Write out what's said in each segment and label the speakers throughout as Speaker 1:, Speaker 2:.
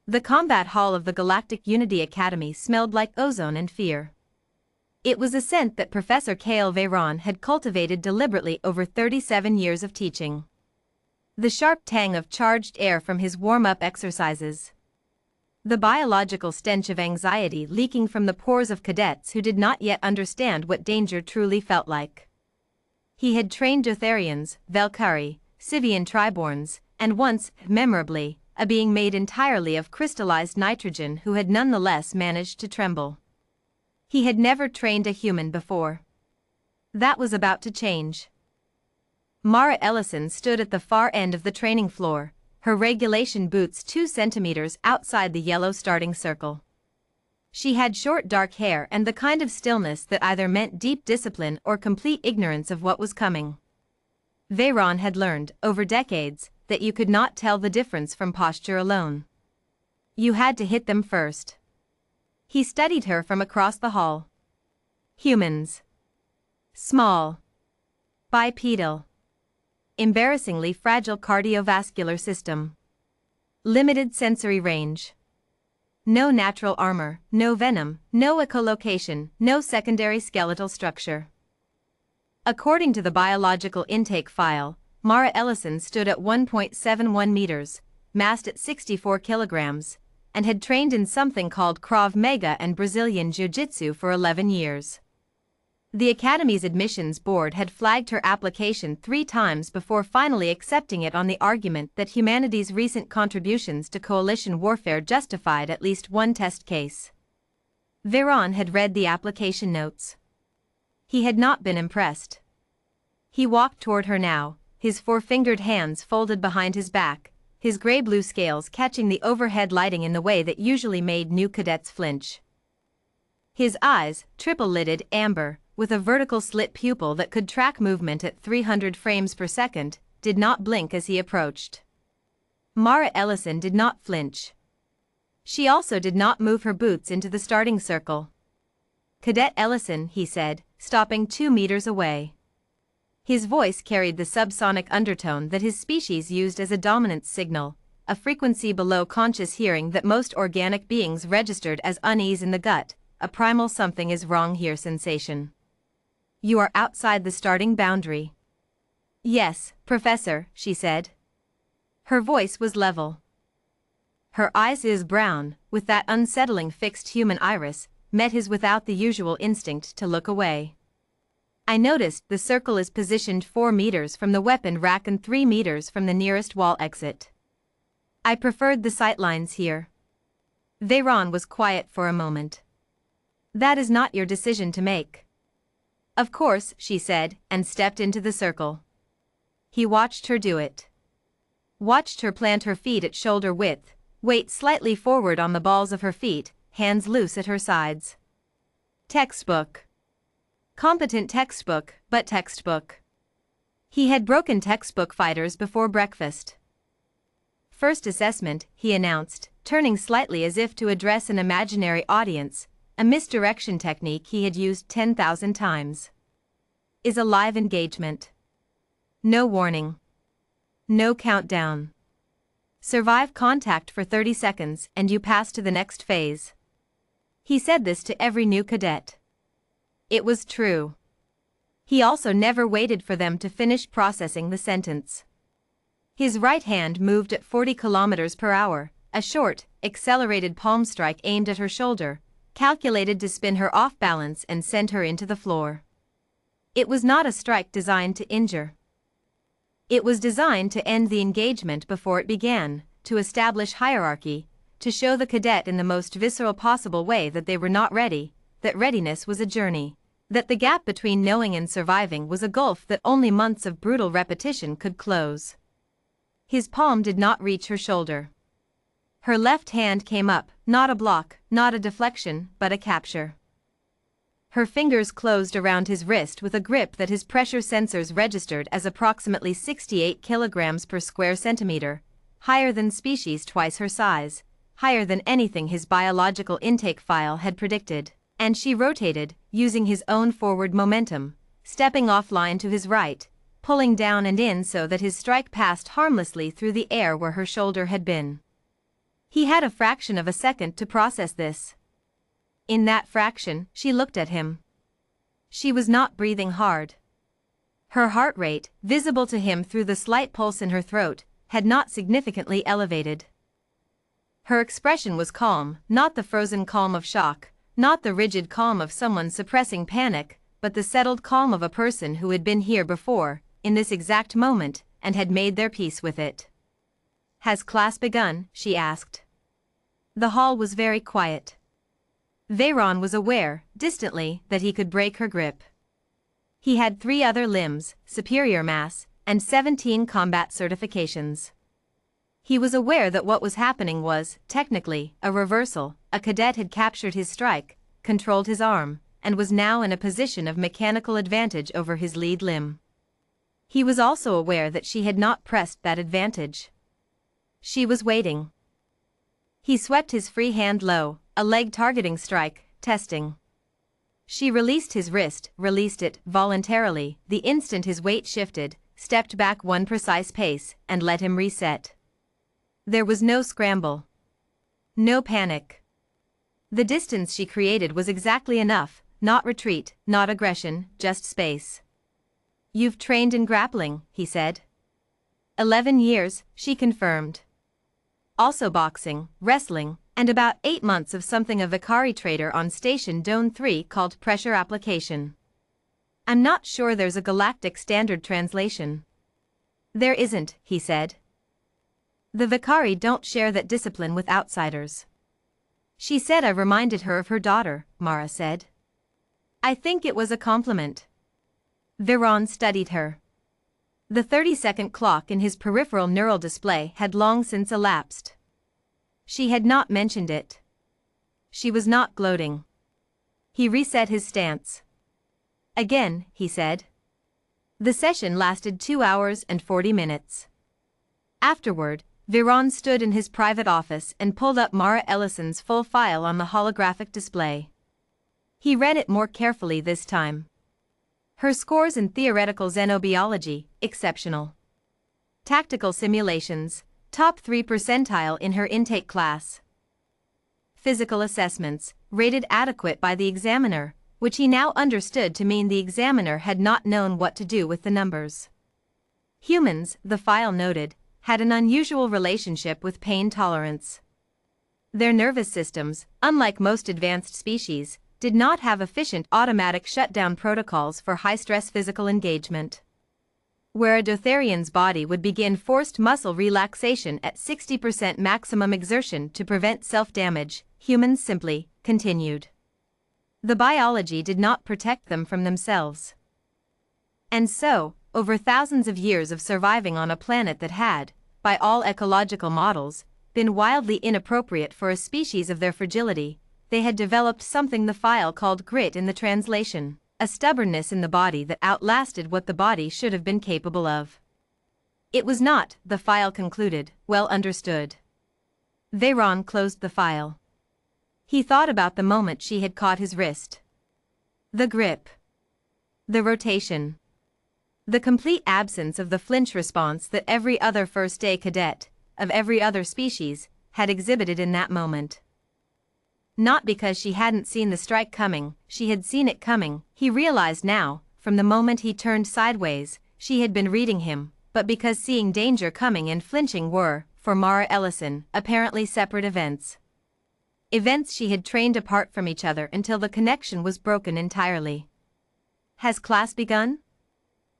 Speaker 1: The combat hall of the Galactic Unity Academy smelled like ozone and fear. It was a scent that Professor Kale Veyron had cultivated deliberately over 37 years of teaching. The sharp tang of charged air from his warm-up exercises. The biological stench of anxiety leaking from the pores of cadets who did not yet understand what danger truly felt like. He had trained Dotharians, Valkyrie, Sivian Triborns, and once, memorably, a being made entirely of crystallized nitrogen who had nonetheless managed to tremble. He had never trained a human before. That was about to change. Mara Ellison stood at the far end of the training floor, her regulation boots 2 centimeters outside the yellow starting circle. She had short dark hair and the kind of stillness that either meant deep discipline or complete ignorance of what was coming. Veyron had learned, over decades, that you could not tell the difference from posture alone. You had to hit them first. He studied her from across the hall. Humans. Small. Bipedal. Embarrassingly fragile cardiovascular system. Limited sensory range. No natural armor, no venom, no echolocation, no secondary skeletal structure. According to the biological intake file, Mara Ellison stood at 1.71 meters, massed at 64 kilograms, and had trained in something called Krav Maga and Brazilian Jiu-Jitsu for 11 years. The Academy's admissions board had flagged her application 3 times before finally accepting it on the argument that humanity's recent contributions to coalition warfare justified at least one test case. Veyron had read the application notes. He had not been impressed. He walked toward her now, his 4-fingered hands folded behind his back, his gray-blue scales catching the overhead lighting in the way that usually made new cadets flinch. His eyes, triple-lidded, amber, with a vertical slit pupil that could track movement at 300 frames per second, did not blink as he approached. Mara Ellison did not flinch. She also did not move her boots into the starting circle. "Cadet Ellison," he said, stopping 2 meters away. His voice carried the subsonic undertone that his species used as a dominance signal, a frequency below conscious hearing that most organic beings registered as unease in the gut, a primal something is wrong here sensation. "You are outside the starting boundary." "Yes, Professor," she said. Her voice was level. Her eyes, is brown, with that unsettling fixed human iris, met his without the usual instinct to look away. "I noticed the circle is positioned 4 meters from the weapon rack and 3 meters from the nearest wall exit. I preferred the sightlines here." Veyron was quiet for a moment. "That is not your decision to make." "Of course," she said, and stepped into the circle. He watched her do it. Watched her plant her feet at shoulder width, weight slightly forward on the balls of her feet, hands loose at her sides. Textbook. Competent textbook, but textbook. He had broken textbook fighters before breakfast. "First assessment," he announced, turning slightly as if to address an imaginary audience, a misdirection technique he had used 10,000 times. "Is a live engagement. No warning. No countdown. Survive contact for 30 seconds and you pass to the next phase." He said this to every new cadet. It was true. He also never waited for them to finish processing the sentence. His right hand moved at 40 kilometers per hour, a short, accelerated palm strike aimed at her shoulder, calculated to spin her off balance and send her into the floor. It was not a strike designed to injure. It was designed to end the engagement before it began, to establish hierarchy, to show the cadet in the most visceral possible way that they were not ready, that readiness was a journey, that the gap between knowing and surviving was a gulf that only months of brutal repetition could close. His palm did not reach her shoulder. Her left hand came up, not a block, not a deflection, but a capture. Her fingers closed around his wrist with a grip that his pressure sensors registered as approximately 68 kilograms per square centimeter, higher than species twice her size, higher than anything his biological intake file had predicted. And she rotated, using his own forward momentum, stepping offline to his right, pulling down and in so that his strike passed harmlessly through the air where her shoulder had been. He had a fraction of a second to process this. In that fraction, she looked at him. She was not breathing hard. Her heart rate, visible to him through the slight pulse in her throat, had not significantly elevated. Her expression was calm, not the frozen calm of shock, not the rigid calm of someone suppressing panic, but the settled calm of a person who had been here before, in this exact moment, and had made their peace with it. "Has class begun?" she asked. The hall was very quiet. Veyron was aware, distantly, that he could break her grip. He had 3 other limbs, superior mass, and 17 combat certifications. He was aware that what was happening was, technically, a reversal. A cadet had captured his strike, controlled his arm, and was now in a position of mechanical advantage over his lead limb. He was also aware that she had not pressed that advantage. She was waiting. He swept his free hand low, a leg targeting strike, testing. She released his wrist, released it, voluntarily, the instant his weight shifted, stepped back 1 precise pace, and let him reset. There was no scramble. No panic. The distance she created was exactly enough, not retreat, not aggression, just space. "You've trained in grappling," he said. 11 years, she confirmed. Also boxing, wrestling, and about 8 months of something a Vicari trader on Station Dome 3 called pressure application. "I'm not sure there's a galactic standard translation." "There isn't," he said. "The Vicari don't share that discipline with outsiders." She said I reminded her of her daughter, Mara said. I think it was a compliment. Veyron studied her. The 30-second clock in his peripheral neural display had long since elapsed. She had not mentioned it. She was not gloating. He reset his stance. "Again," he said. The session lasted 2 hours and 40 minutes. Afterward, Veyron stood in his private office and pulled up Mara Ellison's full file on the holographic display. He read it more carefully this time. Her scores in theoretical xenobiology, exceptional. Tactical simulations, top 3 percentile in her intake class. Physical assessments, rated adequate by the examiner, which he now understood to mean the examiner had not known what to do with the numbers. Humans, the file noted, had an unusual relationship with pain tolerance. Their nervous systems, unlike most advanced species, did not have efficient automatic shutdown protocols for high-stress physical engagement. Where a Dotharian's body would begin forced muscle relaxation at 60% maximum exertion to prevent self-damage, humans simply continued. The biology did not protect them from themselves. And so, over thousands of years of surviving on a planet that had, by all ecological models, been wildly inappropriate for a species of their fragility, they had developed something the file called grit in the translation, a stubbornness in the body that outlasted what the body should have been capable of. It was not, the file concluded, well understood. Veyron closed the file. He thought about the moment she had caught his wrist. The grip. The rotation. The complete absence of the flinch response that every other first-day cadet, of every other species, had exhibited in that moment. Not because she hadn't seen the strike coming, she had seen it coming, he realized now, from the moment he turned sideways, she had been reading him, but because seeing danger coming and flinching were, for Mara Ellison, apparently separate events. Events she had trained apart from each other until the connection was broken entirely. "Has class begun?"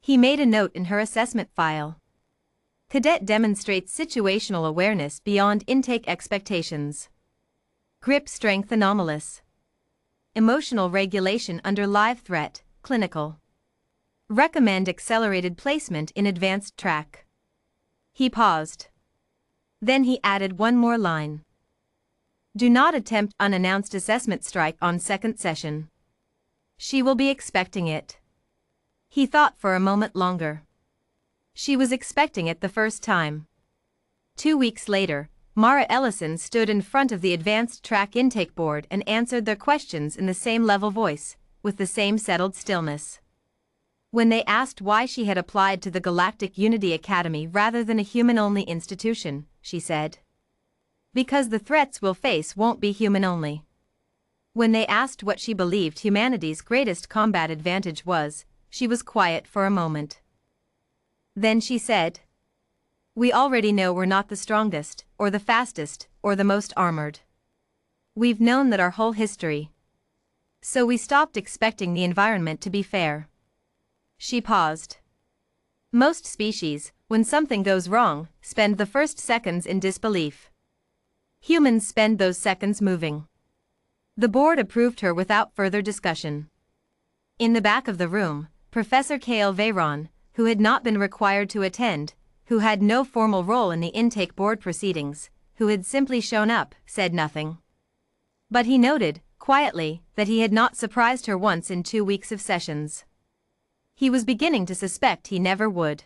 Speaker 1: He made a note in her assessment file. Cadet demonstrates situational awareness beyond intake expectations. Grip strength anomalous. Emotional regulation under live threat, clinical. Recommend accelerated placement in advanced track. He paused. Then he added one more line. Do not attempt unannounced assessment strike on second session. She will be expecting it. He thought for a moment longer. She was expecting it the first time. 2 weeks later, Mara Ellison stood in front of the advanced track intake board and answered their questions in the same level voice, with the same settled stillness. When they asked why she had applied to the Galactic Unity Academy rather than a human-only institution, she said, Because the threats we'll face won't be human only. When they asked what she believed humanity's greatest combat advantage was, she was quiet for a moment. Then she said, "We already know we're not the strongest, or the fastest, or the most armored. We've known that our whole history. So we stopped expecting the environment to be fair." She paused. Most species, when something goes wrong, spend the first seconds in disbelief. Humans spend those seconds moving. The board approved her without further discussion. In the back of the room, Professor Cale Veyron, who had not been required to attend, who had no formal role in the intake board proceedings, who had simply shown up, said nothing. But he noted, quietly, that he had not surprised her once in 2 weeks of sessions. He was beginning to suspect he never would.